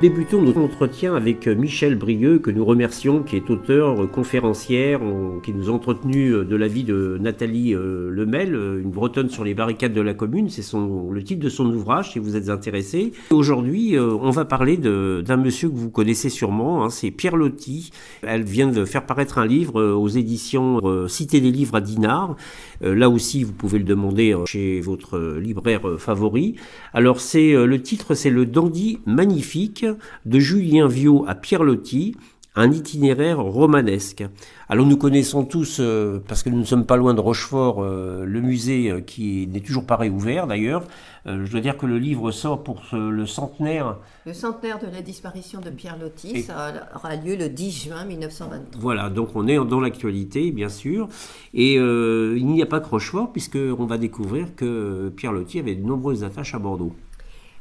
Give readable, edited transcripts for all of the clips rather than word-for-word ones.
Débutons notre entretien avec Michèle Brieux, que nous remercions, qui est auteure, conférencière, qui nous a entretenu de la vie de Nathalie Lemel, une Bretonne sur les barricades de la Commune. C'est le titre de son ouvrage, si vous êtes intéressé. Aujourd'hui, on va parler d'un monsieur que vous connaissez sûrement, c'est Pierre Loti. Elle vient de faire paraître un livre aux éditions Cité des livres à Dinard. Là aussi, vous pouvez le demander chez votre libraire favori. Alors, le titre, c'est Le Dandy magnifique, de Julien Viau à Pierre Loti, un itinéraire romanesque. Alors nous connaissons tous, parce que nous ne sommes pas loin de Rochefort, le musée qui n'est toujours pas réouvert d'ailleurs. Je dois dire que le livre sort pour le centenaire. Le centenaire de la disparition de Pierre Loti, ça aura lieu le 10 juin 1923. Voilà, donc on est dans l'actualité bien sûr. Et il n'y a pas que Rochefort, puisqu'on va découvrir que Pierre Loti avait de nombreuses attaches à Bordeaux.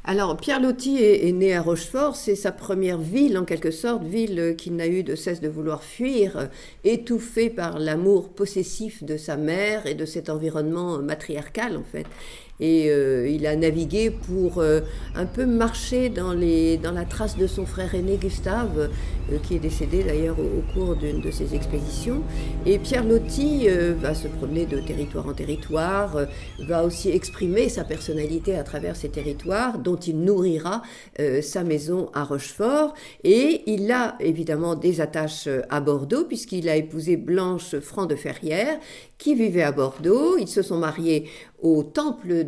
Alors, Pierre Loti est né à Rochefort, c'est sa première ville en quelque sorte, ville qu'il n'a eu de cesse de vouloir fuir, étouffé par l'amour possessif de sa mère et de cet environnement matriarcal en fait. Et il a navigué pour un peu marcher dans la trace de son frère aîné Gustave, qui est décédé d'ailleurs au cours d'une de ses expéditions. Et Pierre Loti va se promener de territoire en territoire, va aussi exprimer sa personnalité à travers ces territoires, dont il nourrira sa maison à Rochefort. Et il a évidemment des attaches à Bordeaux, puisqu'il a épousé Blanche Franc de Ferrières, qui vivait à Bordeaux. Ils se sont mariés au temple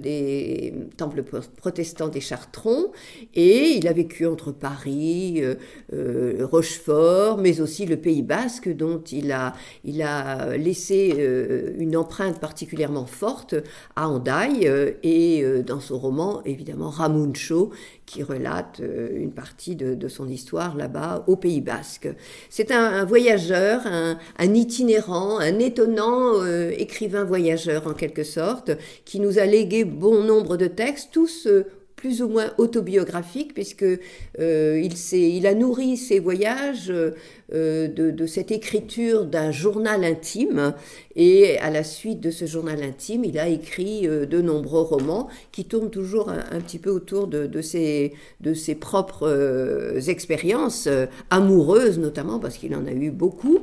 protestants des Chartrons, et il a vécu entre Paris, Rochefort, mais aussi le Pays Basque, dont il a laissé une empreinte particulièrement forte à Hendaye, et dans son roman, évidemment, Ramuncho, qui relate une partie de son histoire là-bas au Pays Basque. C'est un voyageur, un itinérant, un étonnant écrivain voyageur en quelque sorte, qui nous a légué bon nombre de textes, tous plus ou moins autobiographiques, puisque il a nourri ses voyages de cette écriture d'un journal intime, et à la suite de ce journal intime, il a écrit de nombreux romans qui tournent toujours un petit peu autour de ses propres expériences amoureuses, notamment parce qu'il en a eu beaucoup,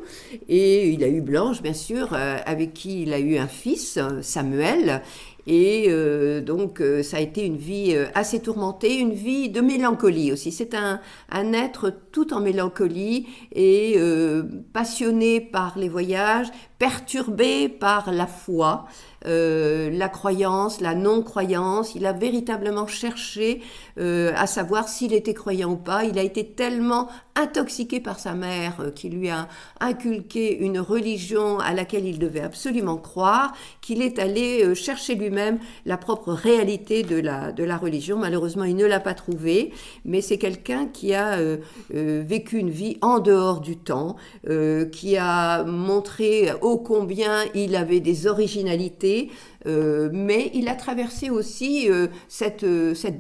et il a eu Blanche, bien sûr, avec qui il a eu un fils, Samuel. Et donc ça a été une vie assez tourmentée, une vie de mélancolie aussi. C'est un être tout en mélancolie et passionné par les voyages, perturbé par la foi, la croyance, la non-croyance. Il a véritablement cherché à savoir s'il était croyant ou pas. Il a été tellement intoxiqué par sa mère qui lui a inculqué une religion à laquelle il devait absolument croire, qu'il est allé chercher lui-même la propre réalité de la religion. Malheureusement, il ne l'a pas trouvée, mais c'est quelqu'un qui a vécu une vie en dehors du temps, qui a montré ô combien il avait des originalités, mais il a traversé aussi cette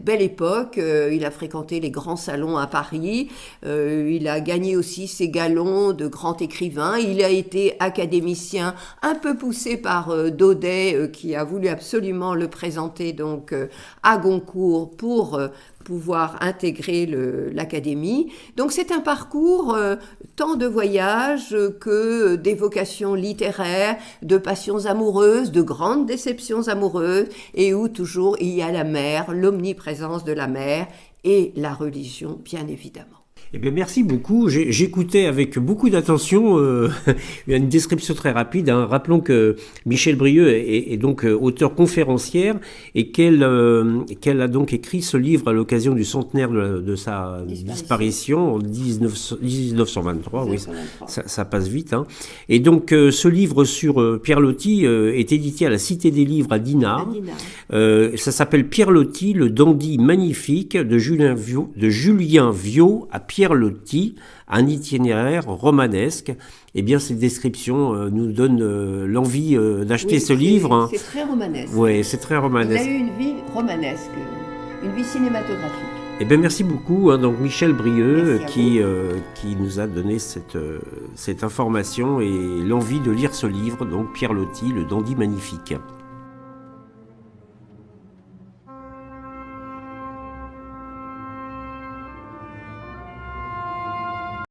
belle époque. Il a fréquenté les grands salons à Paris, il a gagné aussi ses galons de grand écrivain, il a été académicien un peu poussé par Daudet, qui a voulu absolument le présenter donc à Goncourt pour pouvoir intégrer l'académie. Donc c'est un parcours tant de voyages que d'évocations littéraires, de passions amoureuses, de grandes déceptions amoureuses, et où toujours il y a la mer, l'omniprésence de la mer et la religion, bien évidemment. Eh bien, merci beaucoup. J'écoutais avec beaucoup d'attention une description très rapide. Rappelons que Michèle Brieux est donc auteure conférencière et qu'elle a donc écrit ce livre à l'occasion du centenaire de sa disparition en 1923. Oui, ça passe vite. Et donc, ce livre sur Pierre Loti est édité à la Cité des livres à Dinard. Ça s'appelle Pierre Loti, le dandy magnifique, de Julien Viau à Pierre Loti, un itinéraire romanesque. Eh bien, cette description nous donne l'envie d'acheter ce livre. C'est très romanesque. Oui, c'est très romanesque. Il a eu une vie romanesque, une vie cinématographique. Eh bien, merci beaucoup. Donc, Michèle Brieux qui nous a donné cette information et l'envie de lire ce livre, donc Pierre Loti, le dandy magnifique.